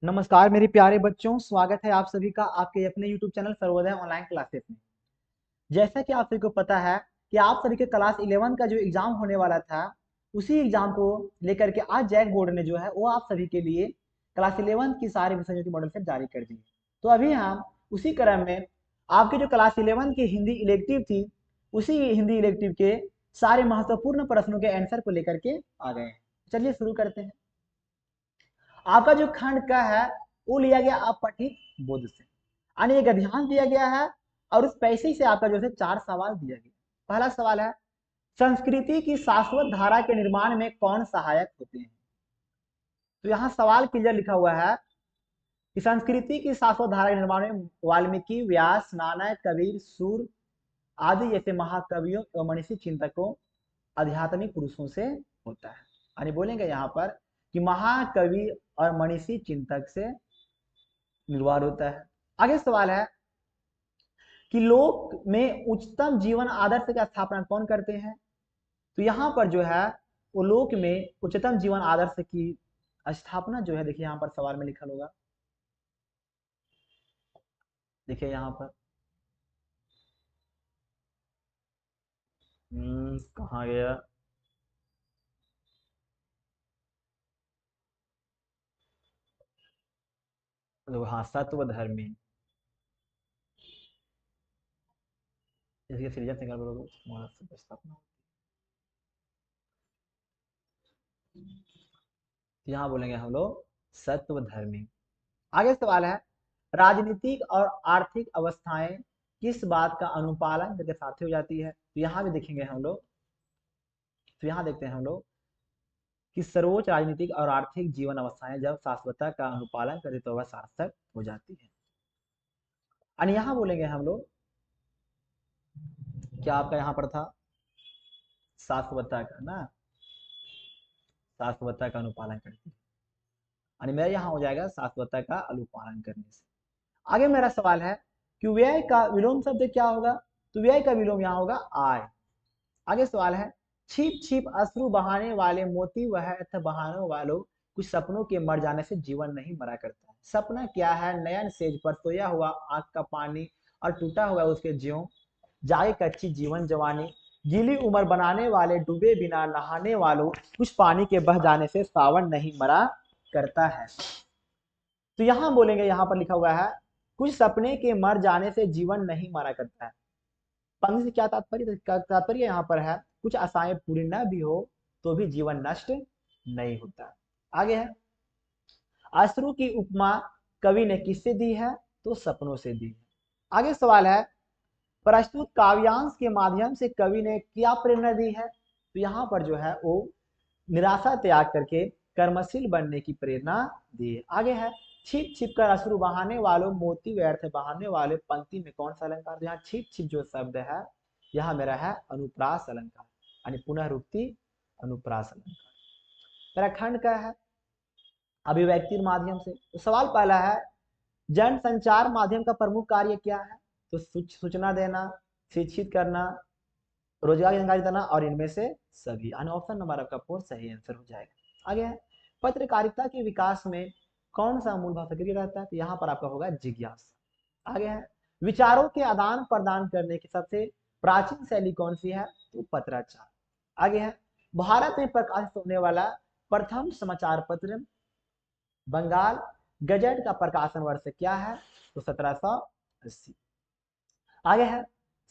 नमस्कार मेरे प्यारे बच्चों, स्वागत है आप सभी का आपके अपने YouTube channel Sarvodaya online classes में। जैसा कि आप सभी को पता है कि आप सभी के क्लास 11 का जो एग्जाम होने वाला था, उसी एग्जाम को लेकर के आज जैक बोर्ड ने जो है वो आप सभी के लिए क्लास 11 की सारे विषयों की मॉडल सेट जारी कर दी। तो अभी हम उसी क्रम में आपके जो क्लास 11 की हिंदी इलेक्टिव थी, उसी हिंदी इलेक्टिव के सारे महत्वपूर्ण प्रश्नों के आंसर को लेकर के आ गए हैं। चलिए शुरू करते हैं। आपका जो खंड का है वो लिया गया आप पठित बोध से, यानी एक ध्यान दिया गया है और उस पैसे से आपका जो है 4 सवाल दिया गया। पहला सवाल है, संस्कृति की शाश्वत धारा के निर्माण में कौन सहायक होते हैं? तो यहाँ सवाल क्लियर लिखा हुआ है कि संस्कृति की शाश्वत धारा के निर्माण में वाल्मीकि, व्यास, नानक, कबीर, सूर आदि जैसे महाकवियों एवं मनीषी चिंतकों आध्यात्मिक पुरुषों से होता है। यानी बोलेंगे यहाँ पर कि महाकवि और मनीषी चिंतक से निर्वाह होता है। आगे सवाल है कि लोक में उच्चतम जीवन आदर्श की स्थापना कौन करते हैं? तो यहाँ पर जो है वो लोक में उच्चतम जीवन आदर्श की स्थापना जो है, देखिए यहाँ पर सवाल में लिखा होगा, देखिए यहाँ पर कहाँ गया, तो हाँ, सत्व धर्मी, इसके सृजन संकल्प स्थापना, यहाँ बोलेंगे हम लोग सत्व धर्मी। आगे सवाल है, राजनीतिक और आर्थिक अवस्थाएं किस बात का अनुपालन करके सार्थक हो जाती है? तो यहाँ भी देखेंगे हम लोग, तो यहाँ देखते हैं हम लोग कि सर्वोच्च राजनीतिक और आर्थिक जीवन अवस्थाएं जब शाश्वतता का अनुपालन करती तो वह सार्थक हो जाती है। और यहाँ बोलेंगे हम लोग, क्या आपका यहाँ पर था शाश्वतता का ना, शाश्वतता का अनुपालन करती है, यानी मेरा यहाँ हो जाएगा शाश्वतता का अनुपालन करने से। आगे मेरा सवाल है कि व्यय का विलोम शब्द क्या होगा? तो व्यय का विलोम यहाँ होगा आय। आगे सवाल है, छिप छिप अश्रु बहाने वाले मोती वह बहाने वालों कुछ सपनों के मर जाने से जीवन नहीं मरा करता है। सपना क्या है? नयन सेज पर सोया हुआ आंख का पानी और टूटा हुआ उसके ज्यों जाए कच्ची जीवन जवानी, गीली उम्र बनाने वाले डूबे बिना नहाने वालों कुछ पानी के बह जाने से सावन नहीं मरा करता है। तो यहां बोलेंगे, यहां पर लिखा हुआ है कुछ सपने के मर जाने से जीवन नहीं मरा करता है। पंक्ति से क्या तात्पर्य? तात्पर्य यहाँ पर है कुछ आशाएं पूरी न भी हो तो भी जीवन नष्ट नहीं होता। आगे है, अश्रु की उपमा कवि ने किससे दी है? तो सपनों से दी है। आगे सवाल है, प्रस्तुत काव्यांश के माध्यम से कवि ने क्या प्रेरणा दी है? तो यहाँ पर जो है वो निराशा त्याग करके कर्मशील बनने की प्रेरणा दी है। आगे है, छिप छिप कर अश्रु बहाने वालों मोती व्यर्थ बहाने वाले, पंक्ति में कौन सा अलंकार? यहाँ छिप छिप जो शब्द है यहाँ मेरा है अनुप्रास अलंकार, यानी पुनरुक्ति अनुप्रास अलंकार। मेरा खंड का है अभिव्यक्ति माध्यम से। तो सवाल पहला है, जन संचार माध्यम का प्रमुख कार्य क्या है? तो सूचना देना, शिक्षित करना, रोजगार की जानकारी देना और इनमें से सभी, यानी ऑप्शन नंबर आपका 4 सही आंसर हो जाएगा। आगे है, पत्रकारिता के विकास में कौन सा मूल भाव सक्रिय रहता है? तो यहाँ पर आपका होगा जिज्ञासा। आगे है, विचारों के आदान प्रदान करने की सबसे प्राचीन शैली कौन सी है? तो पत्राचार। आगे है, भारत में प्रकाशित होने वाला प्रथम समाचार पत्र बंगाल गजट का प्रकाशन वर्ष क्या है? तो 1780। आगे है,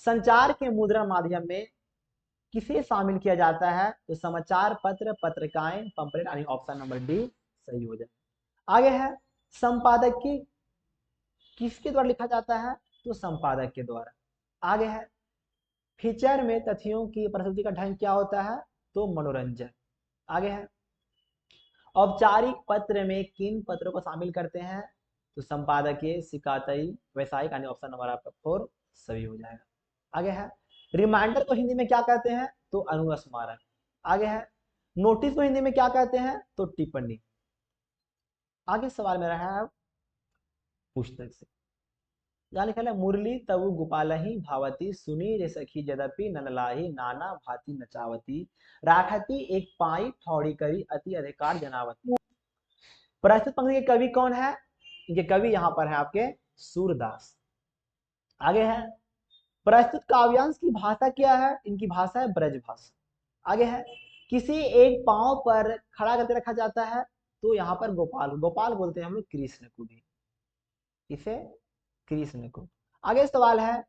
संचार के मुद्रण माध्यम में किसे शामिल किया जाता है? तो समाचार पत्र, पत्रिकाएं, पंपलेट, यानी ऑप्शन नंबर डी सही हो जाए। आगे है, संपादक की किसके द्वारा लिखा जाता है? तो संपादक के द्वारा। आगे है, फीचर में तथ्यों की प्रस्तुति का ढंग क्या होता है? तो मनोरंजन। आगे है, औपचारिक पत्र में किन पत्रों को शामिल करते हैं? तो संपादकीय, शिकायती, व्यवसायिक, यानी ऑप्शन नंबर आपका 4 सही हो जाएगा। आगे है, रिमाइंडर को हिंदी में क्या कहते हैं? तो अनुस्मारक। आगे है, नोटिस को हिंदी में क्या कहते हैं? तो टिप्पणी। आगे सवाल मेरा है पुस्तक से, यहाँ लिखा है, मुरली तबु गोपालहि भावती सुनी रे सखी जदपि ननलाही नाना भांति नचावती राखती एक पाई ठौड़ी करी अति अधिकार जनावती। प्रस्तुत पंक्ति के कवि कौन है? इनके कवि यहाँ पर है आपके सूरदास। आगे है प्रस्तुत काव्यांश की भाषा क्या है, इनकी भाषा है ब्रज भाषा। आगे है किसी एक पांव पर खड़ा करके रखा जाता है, तो यहाँ पर गोपाल, गोपाल बोलते हैं हम लोग कृष्ण को भी, इसे कृष्ण को। आगे सवाल है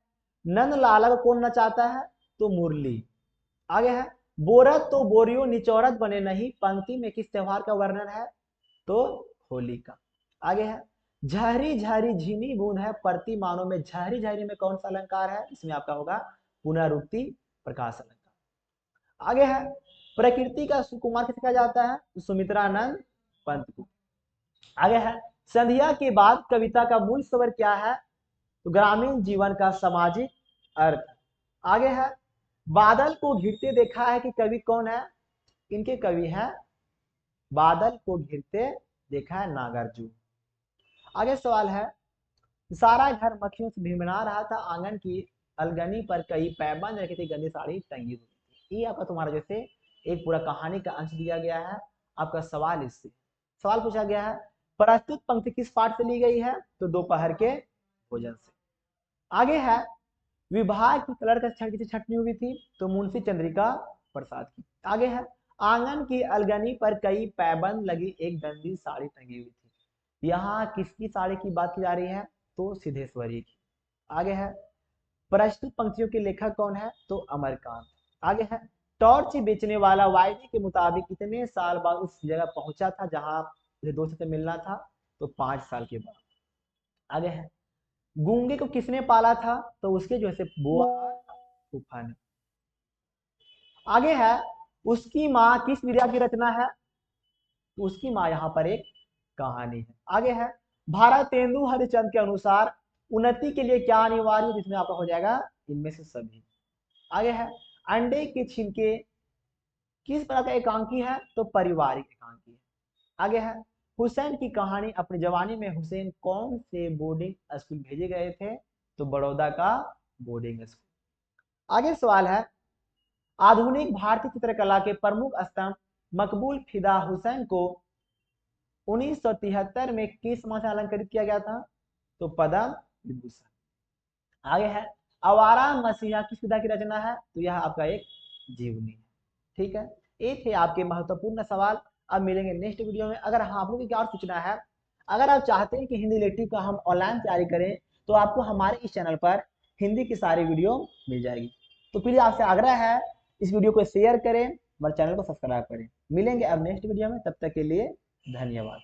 नंद लाला को कौन नचाता है, तो मुरली। आगे है बोरत तो बोरियो निचौरत बने नहीं, पंक्ति में किस त्योहार का वर्णन है, तो होली का। आगे है झहरी झहरी झिनी बूंद है प्रति मानो में, झहरी झहरी में कौन सा अलंकार है, इसमें आपका होगा पुनरुक्ति प्रकाश अलंकार। आगे है प्रकृति का सुकुमार किसे कहा जाता है, तो सुमित्रानंद पंत को। आगे है संध्या के बाद कविता का मूल स्वर क्या है, तो ग्रामीण जीवन का सामाजिक अर्थ। आगे है बादल को घिरते देखा है कि कवि कौन है, इनके कवि है बादल को घिरते देखा है नागार्जुन। आगे सवाल है सारा घर मक्खियों से भिनभिना रहा था, आंगन की अलगनी पर कई पैबंद रखी थी, गंदी साड़ी टंगी हुई थी। ये आपका तुम्हारा जैसे एक पूरा कहानी का अंश दिया गया है। आपका सवाल इससे सवाल पूछा गया है प्रस्तुत पंक्ति किस पाठ से ली गई है, तो दोपहर के भोजन से। आगे है विभाग की कलर का किसी छटनी हुई थी, तो मुंशी चंद्रिका प्रसाद की। आगे है आंगन की अलगनी पर कई पैबंद लगी एक गंदी साड़ी टंगी हुई थी, यहाँ किसकी साड़ी की बात की जा रही है, तो सिद्धेश्वरी की। आगे है प्रस्तुत पंक्तियों के लेखक कौन है, तो अमरकांत। आगे है टॉर्च बेचने वाला वायदे के मुताबिक कितने साल बाद उस जगह पहुंचा था जहां उसे दोस्त से मिलना था, तो 5 साल के बाद। आगे है गूंगे को किसने पाला था, तो उसके जो है बुआ फूफा ने। आगे है उसकी माँ किस विधा की रचना है, तो उसकी माँ यहाँ पर एक कहानी है। आगे है भारतेंदु हरिश्चंद्र के अनुसार उन्नति के लिए क्या अनिवार्य, जिसमें आपका हो जाएगा इनमें से सभी। आगे है अंडे के छिलके किस प्रकार का एकांकी है, तो पारिवारिक एकांकी है। आगे है हुसैन की कहानी अपनी जवानी में हुसैन कौन से बोर्डिंग स्कूल भेजे गए थे, तो बड़ौदा का बोर्डिंग स्कूल। आगे सवाल है आधुनिक भारतीय चित्रकला के प्रमुख स्तंभ मकबूल फिदा हुसैन को 1973 में किस सम्मान से अलंकृत किया गया था, तो पद्म विभूषण। आगे है आवारा मसीहा किस विधा की रचना है, तो यह आपका एक जीवनी है। ठीक है, ये थे आपके महत्वपूर्ण सवाल। अब मिलेंगे नेक्स्ट वीडियो में। अगर आप लोगों की क्या सूचना है, अगर आप चाहते हैं कि हिंदी रिलेटिव का हम ऑनलाइन तैयारी करें, तो आपको हमारे इस चैनल पर हिंदी की सारी वीडियो मिल जाएगी। तो प्लीज आपसे आग्रह है इस वीडियो को शेयर करें, हमारे चैनल को सब्सक्राइब करें। मिलेंगे अब नेक्स्ट वीडियो में, तब तक के लिए धन्यवाद।